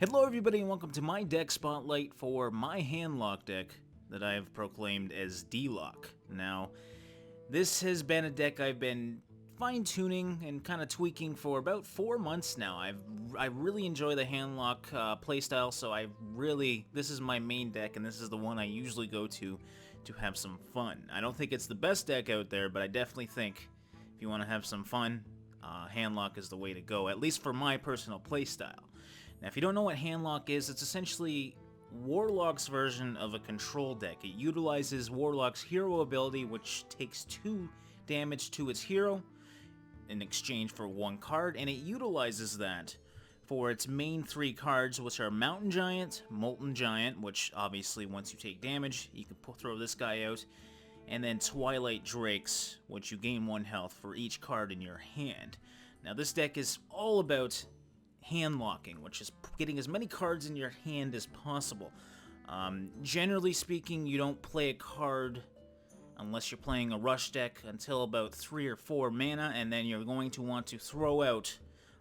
Hello everybody and welcome to my deck spotlight for my Handlock deck that I have proclaimed as D-Lock. Now, this has been a deck I've been fine-tuning and kind of tweaking for about 4 months now. I really enjoy the Handlock playstyle, so this is my main deck and this is the one I usually go to have some fun. I don't think it's the best deck out there, but I definitely think if you want to have some fun, Handlock is the way to go, at least for my personal playstyle. Now, if you don't know what Handlock is, it's essentially Warlock's version of a control deck. It utilizes Warlock's hero ability, which takes 2 damage to its hero in exchange for 1 card, and it utilizes that for its main 3 cards, which are Mountain Giant, Molten Giant, which obviously once you take damage, you can throw this guy out, and then Twilight Drakes, which you gain 1 health for each card in your hand. Now, this deck is all about handlocking, which is getting as many cards in your hand as possible. Generally speaking, you don't play a card unless you're playing a rush deck until about 3 or 4 mana, and then you're going to want to throw out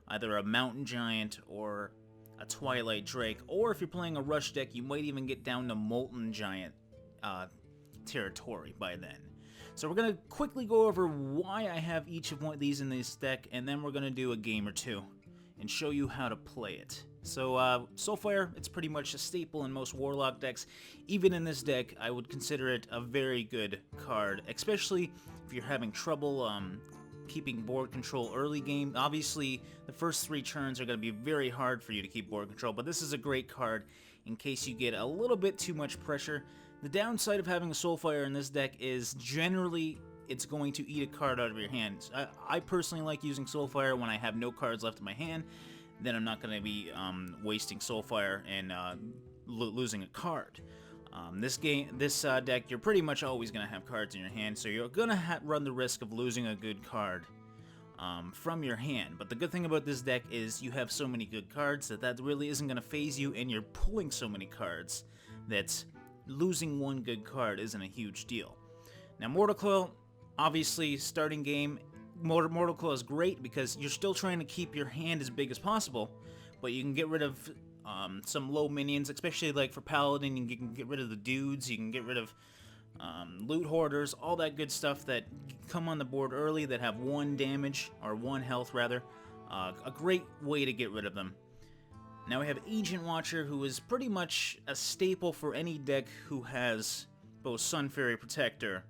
either a Mountain Giant or a Twilight Drake, or if you're playing a rush deck, you might even get down to Molten Giant territory by then. So we're going to quickly go over why I have each of one of these in this deck, and then we're going to do a game or two and show you how to play it. So, Soulfire, it's pretty much a staple in most Warlock decks. Even in this deck, I would consider it a very good card, especially if you're having trouble keeping board control early game. Obviously, the first 3 turns are going to be very hard for you to keep board control, but this is a great card in case you get a little bit too much pressure. The downside of having a Soulfire in this deck is generally it's going to eat a card out of your hands. I personally like using Soulfire when I have no cards left in my hand. Then I'm not going to be wasting Soulfire and losing a card. This deck, you're pretty much always going to have cards in your hand, so you're going to run the risk of losing a good card from your hand. But the good thing about this deck is you have so many good cards that really isn't going to phase you, and you're pulling so many cards that losing 1 good card isn't a huge deal. Now, Mortal Coil, obviously, starting game, Mortal Coil is great because you're still trying to keep your hand as big as possible, but you can get rid of some low minions, especially like for Paladin. You can get rid of the dudes, you can get rid of loot hoarders, all that good stuff that come on the board early that have 1 damage, or 1 health rather. A great way to get rid of them. Now we have Ancient Watcher, who is pretty much a staple for any deck who has both Sun Fairy Protector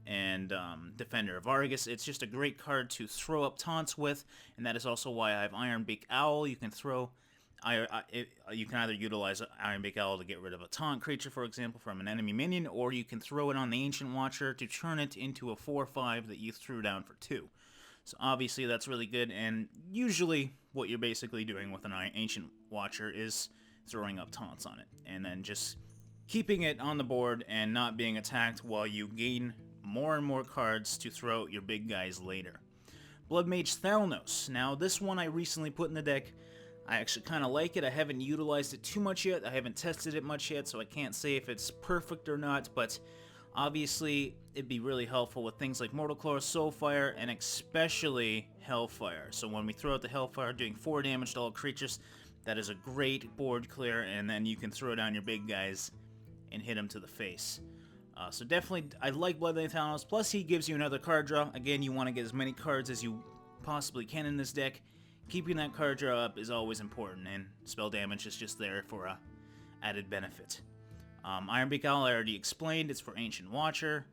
and Defender of Argus. It's just a great card to throw up taunts with, and that is also why I have Ironbeak Owl. You can you can either utilize Ironbeak Owl to get rid of a taunt creature, for example, from an enemy minion, or you can throw it on the Ancient Watcher to turn it into a 4/5 that you threw down for 2. So obviously that's really good, and usually what you're basically doing with an Ancient Watcher is throwing up taunts on it, and then just keeping it on the board and not being attacked while you gain more and more cards to throw out your big guys later. Blood Mage Thalnos. Now, this one I recently put in the deck. I actually kind of like it. I haven't utilized it too much yet. I haven't tested it much yet, so I can't say if it's perfect or not, but obviously it'd be really helpful with things like Mortal Coil, Soulfire, and especially Hellfire. So when we throw out the Hellfire, doing 4 damage to all creatures, that is a great board clear, and then you can throw down your big guys and hit them to the face. So definitely, I like Blood Mage Thalnos. Plus, he gives you another card draw. Again, you want to get as many cards as you possibly can in this deck. Keeping that card draw up is always important, and spell damage is just there for a added benefit. Ironbeak Owl, I already explained. It's for Ancient Watcher.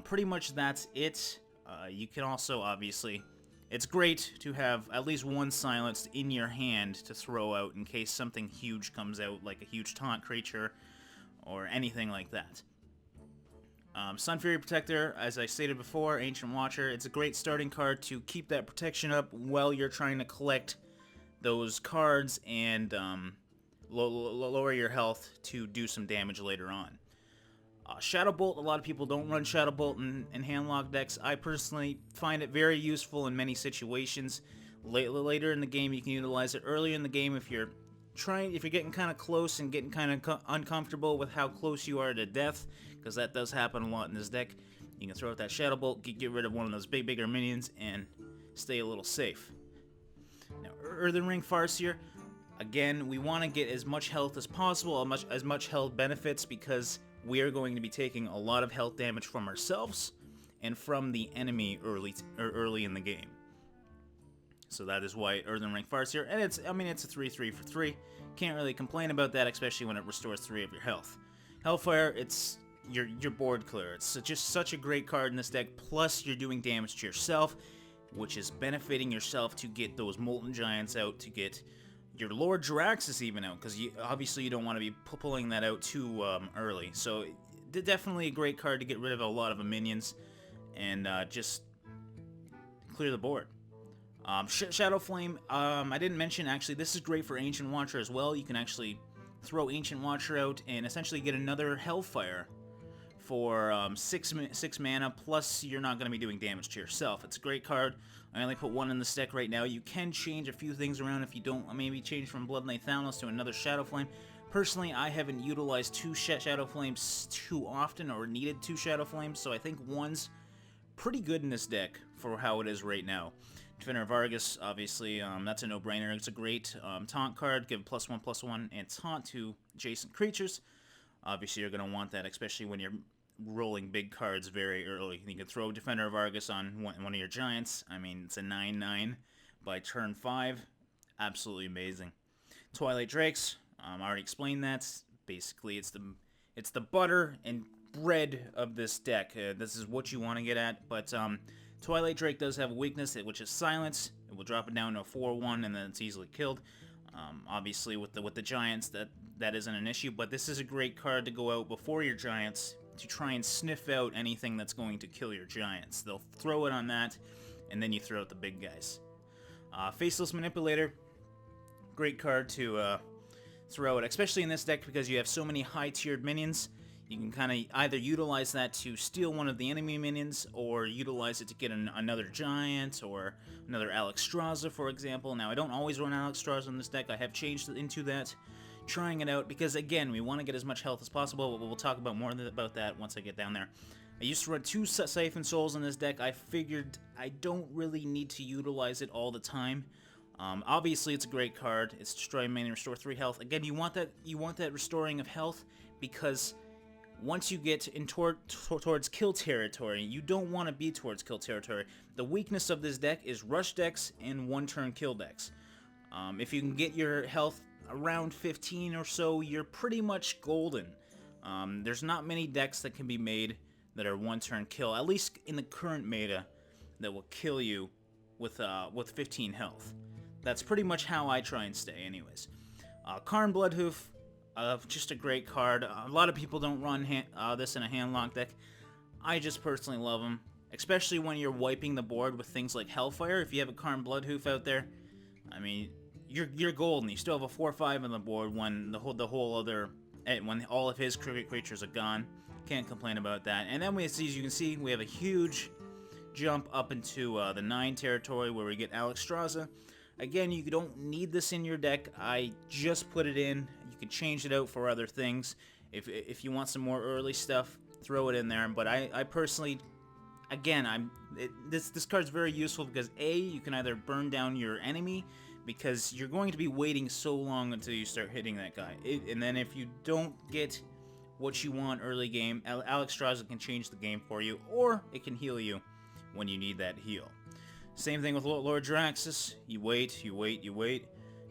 Pretty much that's it. You can also, obviously, it's great to have at least 1 silenced in your hand to throw out in case something huge comes out, like a huge taunt creature or anything like that. Sun Fairy Protector, as I stated before, Ancient Watcher, it's a great starting card to keep that protection up while you're trying to collect those cards and lower your health to do some damage later on. Shadow Bolt, a lot of people don't run Shadow Bolt in Handlock decks. I personally find it very useful in many situations. Later in the game, you can utilize it. Earlier in the game, if you're getting kind of close and getting kind of uncomfortable with how close you are to death, because that does happen a lot in this deck, you can throw out that Shadow Bolt, get rid of one of those bigger minions, and stay a little safe. Now, Earthen Ringfarseer, Again, we want to get as much health as possible, as much health benefits, because we are going to be taking a lot of health damage from ourselves and from the enemy early in the game. So that is why earthen ringfarseer, and it's a 3/3 for 3. Can't really complain about that, especially when it restores 3 of your health. Hellfire, it's your board clear. It's just such a great card in this deck. Plus, you're doing damage to yourself, which is benefiting yourself to get those Molten Giants out, to get your Lord Jaraxxus even out, because obviously you don't want to be pulling that out too early. So, definitely a great card to get rid of a lot of the minions and just clear the board. Shadowflame, I didn't mention, actually, this is great for Ancient Watcher as well. You can actually throw Ancient Watcher out and essentially get another Hellfire for 6 mana, plus you're not going to be doing damage to yourself. It's a great card. I only put 1 in this deck right now. You can change a few things around if you don't, maybe change from Blood Knight Thanos to another Shadowflame. Personally, I haven't utilized 2 Shadowflames too often, or needed 2 Shadowflames, so I think 1's pretty good in this deck for how it is right now. Defender of Argus, obviously, that's a no-brainer. It's a great taunt card. Give +1/+1 and taunt to adjacent creatures. Obviously, you're going to want that, especially when you're rolling big cards very early. You can throw Defender of Argus on one of your giants. I mean, it's a 9/9 by turn 5. Absolutely amazing. Twilight Drakes, I already explained that. Basically, it's the butter and bread of this deck. This is what you want to get at, but Twilight Drake does have a weakness, which is silence. It will drop it down to a 4/1, and then it's easily killed. Obviously, with the giants, that isn't an issue, but this is a great card to go out before your giants to try and sniff out anything that's going to kill your giants. They'll throw it on that, and then you throw out the big guys. Faceless Manipulator, great card to throw out, especially in this deck because you have so many high-tiered minions. You can kind of either utilize that to steal one of the enemy minions, or utilize it to get another giant, or another Alexstrasza, for example. Now, I don't always run Alexstrasza in this deck. I have changed it into that, trying it out, because, again, we want to get as much health as possible, but we'll talk about more about that once I get down there. I used to run 2 Siphon Souls in this deck. I figured I don't really need to utilize it all the time. Obviously, it's a great card. It's destroy mana, restore 3 health. Again, you want that restoring of health, because once you get in towards kill territory, you don't want to be towards kill territory. The weakness of this deck is rush decks and 1-turn kill decks. If you can get your health around 15 or so, you're pretty much golden. There's not many decks that can be made that are 1-turn kill, at least in the current meta, that will kill you with 15 health. That's pretty much how I try and stay anyways. Karn Bloodhoof, just a great card. A lot of people don't run this in a Handlock deck. I just personally love them, especially when you're wiping the board with things like Hellfire. If you have a Karn Bloodhoof out there, I mean, you're golden. You still have a 4/5 on the board when when all of his creatures are gone. Can't complain about that. And then as you can see, we have a huge jump up into the 9 territory where we get Alexstrasza. Again, you don't need this in your deck. I just put it in. You can change it out for other things. If you want some more early stuff, throw it in there. But I personally, again, this card's very useful because A, you can either burn down your enemy, because you're going to be waiting so long until you start hitting that guy. And then if you don't get what you want early game, Alexstrasza can change the game for you, or it can heal you when you need that heal. Same thing with Lord Jaraxxus. You wait, you wait, you wait.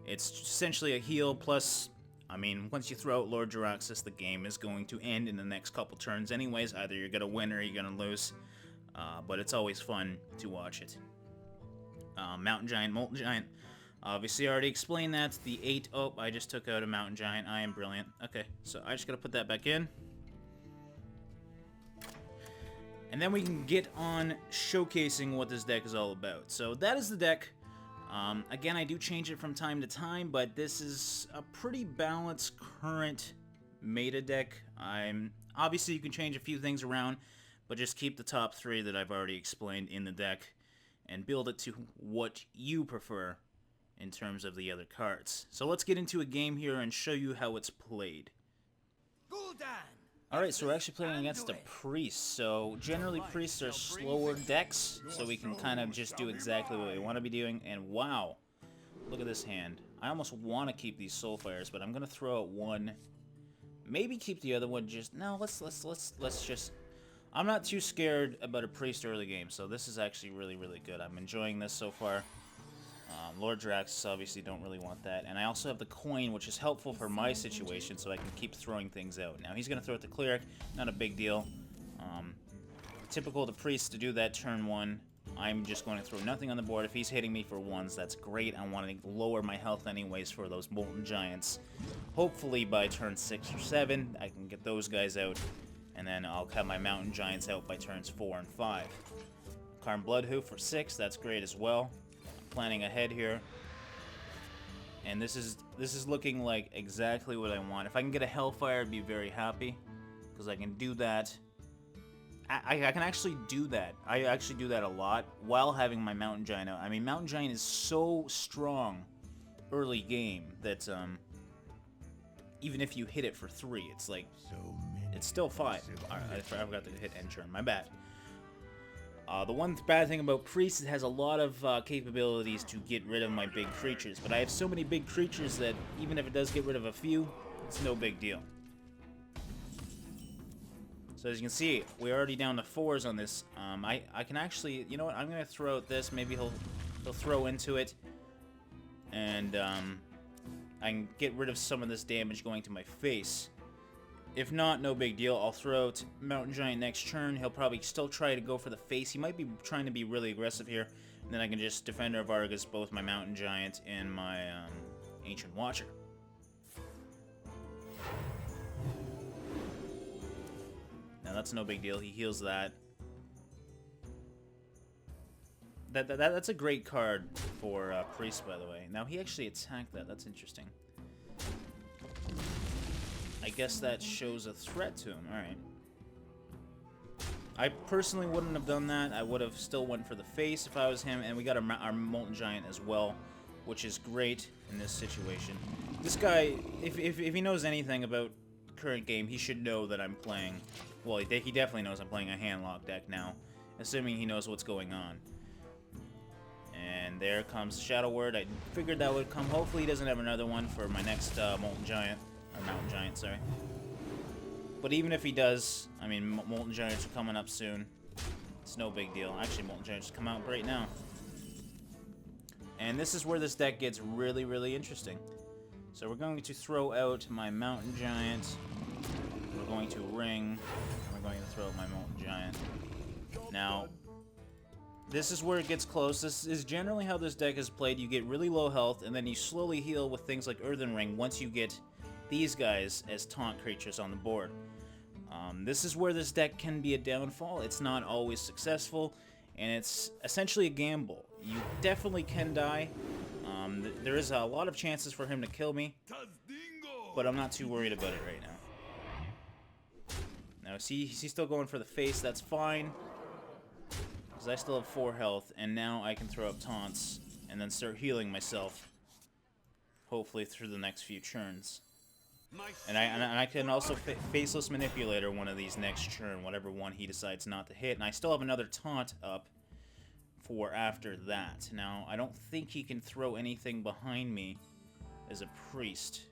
It's essentially a heal plus, I mean, once you throw out Lord Jaraxxus, the game is going to end in the next couple turns anyways. Either you're going to win or you're going to lose. But it's always fun to watch it. Mountain Giant, Molten Giant. Obviously, I already explained that. The 8... Oh, I just took out a Mountain Giant. I am brilliant. Okay, so I just got to put that back in. And then we can get on showcasing what this deck is all about. So that is the deck. Again, I do change it from time to time, but this is a pretty balanced current meta deck. Obviously, you can change a few things around, but just keep the top 3 that I've already explained in the deck and build it to what you prefer in terms of the other cards. So let's get into a game here and show you how it's played. Alright, so we're actually playing against a priest. So generally priests are slower decks, so we can kind of just do exactly what we want to be doing. And wow, look at this hand. I almost want to keep these Soulfires, but I'm gonna throw out one. Maybe keep the other one. Just no. Let's just. I'm not too scared about a priest early game, so this is actually really good. I'm enjoying this so far. Lord Jaraxxus obviously don't really want that, and I also have the coin, which is helpful for my situation, so I can keep throwing things out. Now he's gonna throw it to cleric. Not a big deal. Typical of the priest to do that turn 1. I'm just going to throw nothing on the board. If he's hitting me for 1s, that's great. I want to lower my health anyways for those Molten Giants. Hopefully by turn 6 or 7, I can get those guys out, and then I'll have my Mountain Giants out by turns 4 and 5. Karn Bloodhoof for 6, that's great as well. I'm planning ahead here. And this is looking like exactly what I want. If I can get a Hellfire, I'd be very happy, because I can do that. I can actually do that. I actually do that a lot while having my Mountain Giant out. I mean, Mountain Giant is so strong early game that even if you hit it for 3, it's like, it's still 5. I forgot to hit end turn. My bad. The one bad thing about Priest, it has a lot of capabilities to get rid of my big creatures, but I have so many big creatures that even if it does get rid of a few, it's no big deal. So as you can see, we're already down to 4s on this. I can actually, you know what? I'm gonna throw out this. Maybe he'll throw into it, and I can get rid of some of this damage going to my face. If not, no big deal. I'll throw out Mountain Giant next turn. He'll probably still try to go for the face. He might be trying to be really aggressive here, and then I can just Defender of Argus both my Mountain Giant and my Ancient Watcher. Now that's no big deal. He heals that. That's a great card for Priest, by the way. Now he actually attacked that. That's interesting. I guess that shows a threat to him. All right. I personally wouldn't have done that. I would have still went for the face if I was him, and we got our Molten Giant as well, which is great in this situation. This guy, if he knows anything about current game, he should know that I'm playing. Well, he definitely knows I'm playing a Handlock deck now, assuming he knows what's going on. And there comes Shadow Word. I figured that would come. Hopefully he doesn't have another one for my next Molten Giant. Or Mountain Giant, sorry. But even if he does, I mean, Molten Giants are coming up soon. It's no big deal. Actually, Molten Giants just come out right now. And this is where this deck gets really interesting. So we're going to throw out my Mountain Giant. We're going to ring. And we're going to throw out my Molten Giant. Now, this is where it gets close. This is generally how this deck is played. You get really low health, and then you slowly heal with things like Earthen Ring once you get these guys as taunt creatures on the board. This is where this deck can be a downfall. It's not always successful, and it's essentially a gamble. You definitely can die. There is a lot of chances for him to kill me, but I'm not too worried about it right now. Now, see, he's still going for the face. That's fine, because I still have 4 health, and now I can throw up taunts and then start healing myself, hopefully through the next few turns. And I can also faceless manipulator one of these next turn, whatever one he decides not to hit. And I still have another taunt up for after that. Now, I don't think he can throw anything behind me as a priest.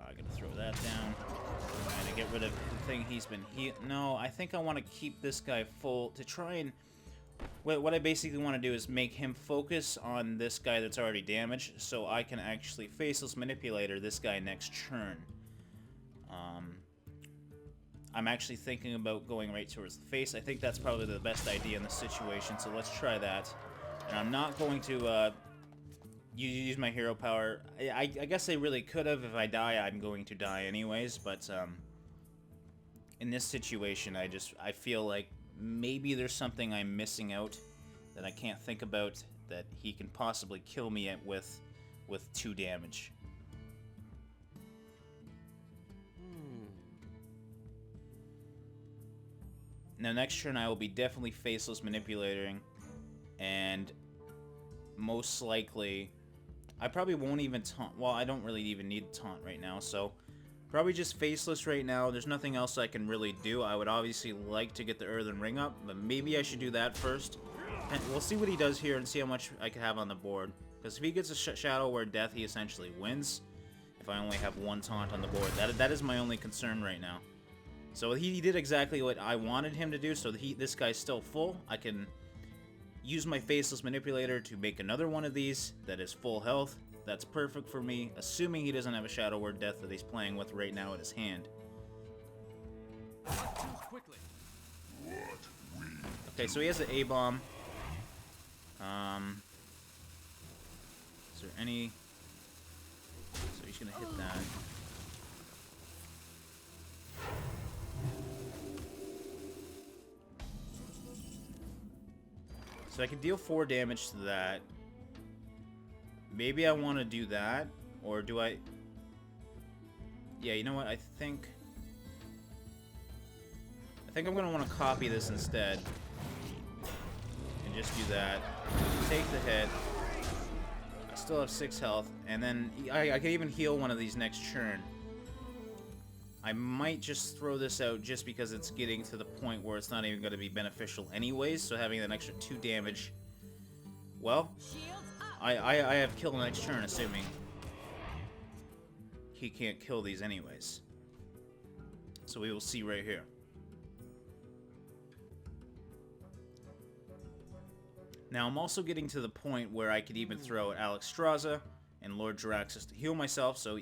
I'm going to throw that down. I'm going to get rid of the thing he's been No, I think I want to keep this guy full to try and... What I basically want to do is make him focus on this guy that's already damaged, so I can actually faceless manipulator this guy next turn. I'm actually thinking about going right towards the face. I think that's probably the best idea in this situation, so let's try that. And I'm not going to use my hero power. I guess I really could have. If I die, I'm going to die anyways, but in this situation, I feel like maybe there's something I'm missing out that I can't think about that he can possibly kill me with 2 damage. Now, next turn I will be definitely faceless manipulating, and most likely, I probably won't even taunt. Well, I don't really even need taunt right now, so probably just faceless right now. There's nothing else I can really do. I would obviously like to get the Earthen Ring up, but maybe I should do that first. And we'll see what he does here and see how much I can have on the board. Because if he gets a Shadow Word Death, he essentially wins. If I only have one taunt on the board. That is my only concern right now. So he did exactly what I wanted him to do, so this guy's still full. I can use my Faceless Manipulator to make another one of these that is full health. That's perfect for me, assuming he doesn't have a Shadow Word Death that he's playing with right now in his hand. Okay, so he has an A-bomb. Is there any... So he's gonna hit that. So I can deal 4 damage to that. Maybe I want to do that, or do I... Yeah, you know what? I think I'm gonna want to copy this instead, and just do that. Take the hit. I still have 6 health, and then I can even heal one of these next turn. I might just throw this out just because it's getting to the point where it's not even going to be beneficial anyways, so having an extra 2 damage... Well, I have kill next turn, assuming he can't kill these anyways. So we will see right here. Now I'm also getting to the point where I could even throw Alexstrasza and Lord Jaraxxus to heal myself, so...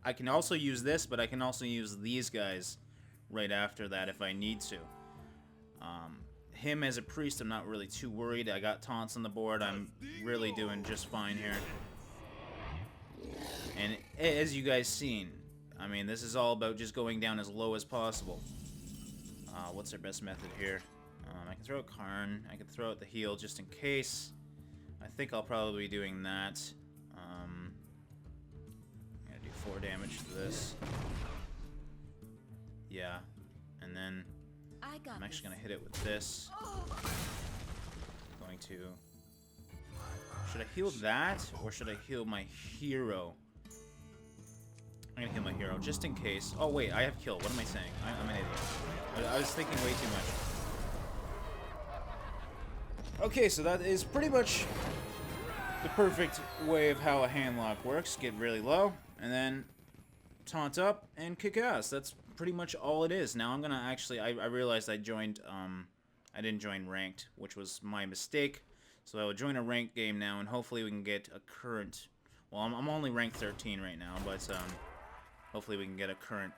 I can also use this, but I can also use these guys right after that if I need to. Him as a priest, I'm not really too worried. I got taunts on the board. I'm really doing just fine here. And as you guys seen, I mean, this is all about just going down as low as possible. What's our best method here? I can throw a Karn. I can throw out the heal just in case. I think I'll probably be doing that. 4 damage to this. Yeah. And then I'm actually going to hit it with this. Going to... Should I heal that, or should I heal my hero? I'm going to heal my hero, just in case. Oh, wait, I have kill. What am I saying? I'm an idiot. I was thinking way too much. Okay, so that is pretty much the perfect way of how a handlock works. Get really low, and then taunt up and kick ass. That's pretty much all it is. Now I'm gonna actually, I realized I joined, I didn't join ranked, which was my mistake. So I will join a ranked game now, and hopefully we can get a current, well, I'm only ranked 13 right now, but hopefully we can get a current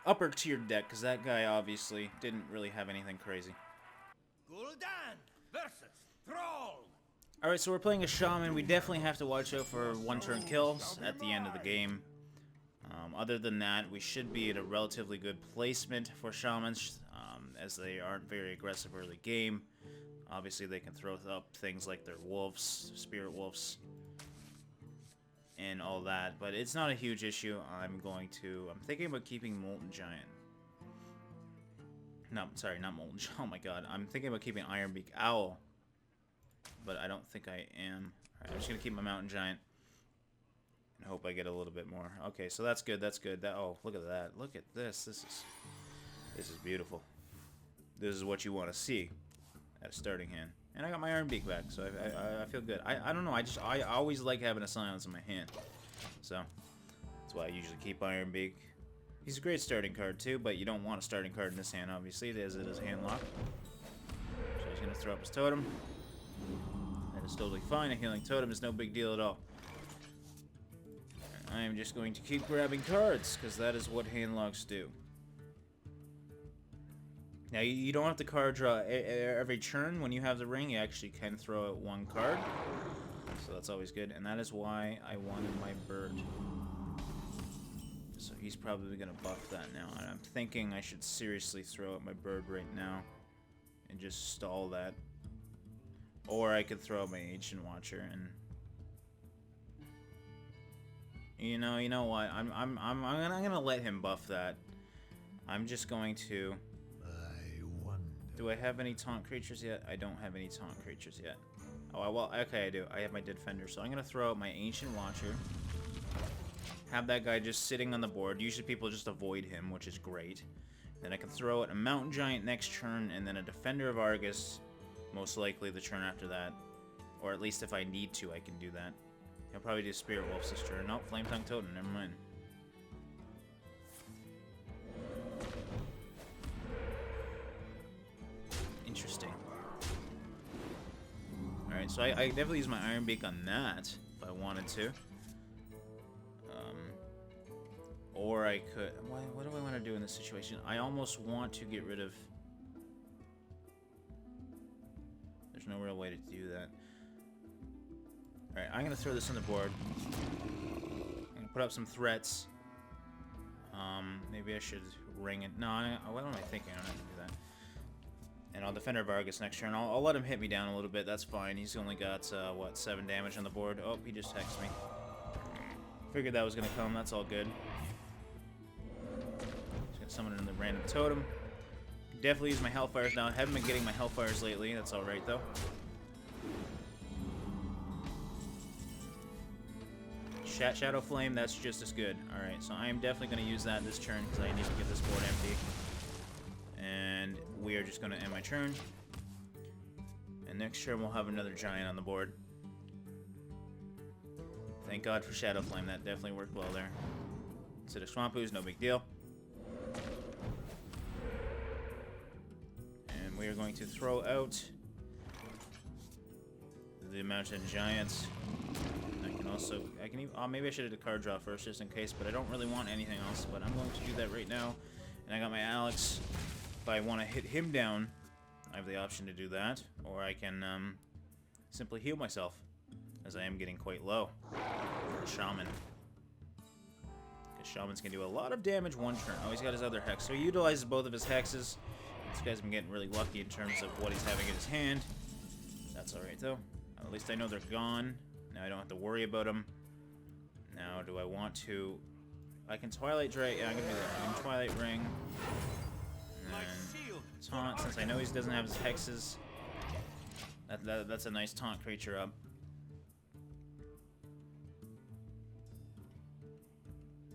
upper tier deck, because that guy obviously didn't really have anything crazy. Gul'dan versus Thrall. Alright, so we're playing a Shaman. We definitely have to watch out for one-turn kills at the end of the game. Other than that, we should be at a relatively good placement for Shamans, as they aren't very aggressive early game. Obviously, they can throw up things like their wolves, spirit wolves, and all that, but it's not a huge issue. I'm thinking about keeping Molten Giant. No, sorry, not Molten Giant. Oh my god, I'm thinking about keeping Ironbeak Owl. But I don't think I am. Alright, I'm just gonna keep my Mountain Giant. And hope I get a little bit more. Okay, so that's good, that's good. Oh, look at that. Look at this. This is beautiful. This is what you want to see at a starting hand. And I got my Ironbeak back, so I feel good. I don't know, I always like having a silence in my hand. So that's why I usually keep Ironbeak. He's a great starting card too, but you don't want a starting card in this hand, obviously, as it is Handlock. So he's gonna throw up his totem. That is totally fine. A healing totem is no big deal at all. I am just going to keep grabbing cards, because that is what handlocks do. Now, you don't have to card draw every turn. When you have the ring, you actually can throw out 1 card. So that's always good, and that is why I wanted my bird. So he's probably going to buff that now, and I'm thinking I should seriously throw out my bird right now and just stall that. Or I could throw out my Ancient Watcher and... You know what? I'm gonna let him buff that. I'm just going to... Do I have any taunt creatures yet? I don't have any taunt creatures yet. Oh, well, okay, I do. I have my Defender, so I'm gonna throw out my Ancient Watcher. Have that guy just sitting on the board. Usually people just avoid him, which is great. Then I can throw out a Mountain Giant next turn, and then a Defender of Argus, most likely the turn after that. Or at least if I need to, I can do that. I'll probably do Spirit Wolf this turn. Nope, Flame Tongue Totem, never mind. Interesting. Alright, so I definitely use my Iron Beak on that, if I wanted to. Or I could... What do I want to do in this situation? I almost want to get rid of... There's no real way to do that. Alright, I'm going to throw this on the board. I'm going to put up some threats. Maybe I should ring it. No, what am I thinking? I'm not going to do that. And I'll defend our Vargas next turn. I'll let him hit me down a little bit. That's fine. He's only got, what, 7 damage on the board. Oh, he just hexed me. Figured that was going to come. That's all good. Just going to summon it in the random totem. Definitely use my Hellfires now. I haven't been getting my Hellfires lately. That's alright, though. Shadowflame, that's just as good. Alright, so I am definitely going to use that this turn because I need to get this board empty. And we are just going to end my turn. And next turn we'll have another giant on the board. Thank God for Shadowflame, that definitely worked well there. Instead of Swampoos, no big deal. And we are going to throw out the Mountain Giants. I can even, maybe I should have did a card draw first just in case, but I don't really want anything else, but I'm going to do that right now. And I got my Alex. If I want to hit him down, I have the option to do that, or I can simply heal myself, as I am getting quite low. For Shaman. Because Shamans can do a lot of damage one turn. Oh, he's got his other hex. So he utilizes both of his hexes. This guy's been getting really lucky in terms of what he's having in his hand. That's alright, though. At least I know they're gone. Now I don't have to worry about them. Now, do I want to... I can Twilight Drake. Yeah, I'm going to do that. I can Twilight Ring. And then taunt, since I know he doesn't have his hexes. That's a nice taunt creature up.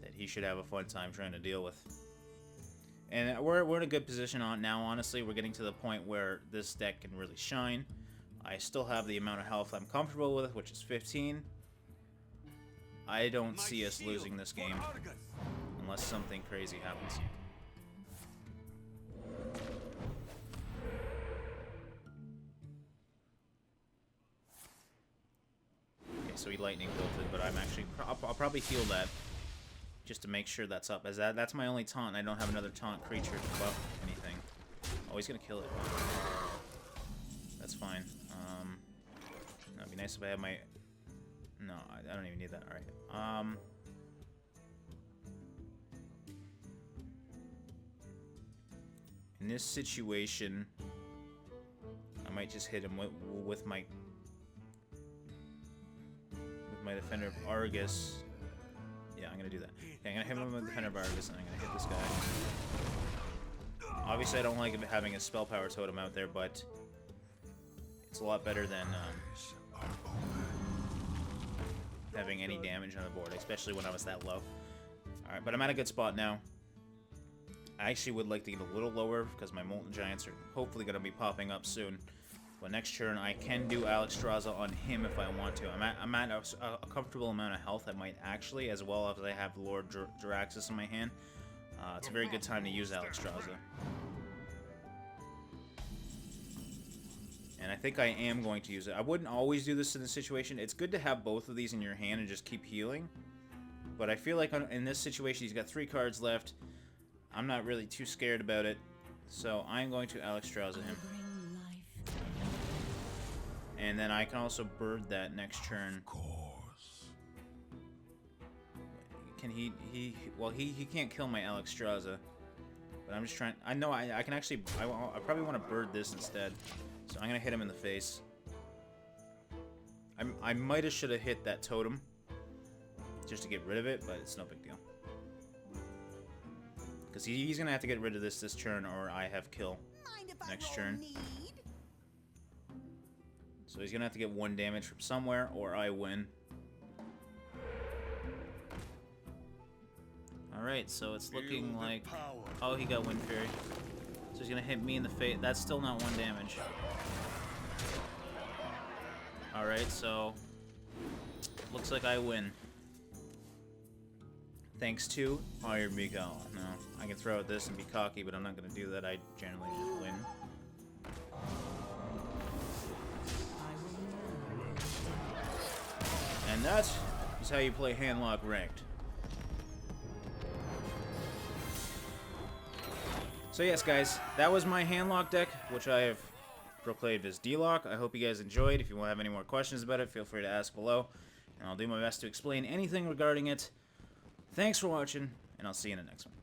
That he should have a fun time trying to deal with. And we're in a good position on now, honestly. We're getting to the point where this deck can really shine. I still have the amount of health I'm comfortable with, which is 15. I don't see us losing this game unless something crazy happens. Okay, so he lightning bolted, but I'm actually I'll probably heal that just to make sure that's up. As that's my only taunt. And I don't have another taunt creature to buff anything. Oh, he's gonna kill it. That's fine. That'd be nice if I had my... No, I don't even need that. Alright. In this situation, I might just hit him with my Defender of Argus. Yeah, I'm gonna do that. Okay, I'm gonna hit him with Defender of Argus, and I'm gonna hit this guy. Obviously, I don't like having a spell power totem out there, but it's a lot better than having any damage on the board, especially when I was that low. Alright, but I'm at a good spot now. I actually would like to get a little lower because my Molten Giants are hopefully going to be popping up soon. But next turn, I can do Alexstrasza on him if I want to. I'm at a comfortable amount of health. I might actually, as well as I have Lord Jaraxxus in my hand. It's a very good time to use Alexstrasza. And I think I am going to use it. I wouldn't always do this in this situation. It's good to have both of these in your hand and just keep healing. But I feel like in this situation, he's got 3 cards left. I'm not really too scared about it. So I'm going to Alexstrasza him. And then I can also bird that next turn. Of course. Can he can't kill my Alexstrasza. But I'm just trying... I know I can actually... I probably want to bird this instead. So I'm going to hit him in the face. I might have should have hit that totem. Just to get rid of it, but it's no big deal. Because he's going to have to get rid of this turn, or I have kill next turn. So he's going to have to get 1 damage from somewhere, or I win. Alright, so it's looking like... Oh, he got Wind Fury. So he's going to hit me in the face. That's still not 1 damage. Alright, so looks like I win. Thanks to Iron Miguel. No, I can throw at this and be cocky, but I'm not going to do that. I generally just win. And that is how you play Handlock ranked. So yes, guys, that was my Handlock deck, which I have proclaimed as D-Lock. I hope you guys enjoyed. If you have any more questions about it, feel free to ask below, and I'll do my best to explain anything regarding it. Thanks for watching, and I'll see you in the next one.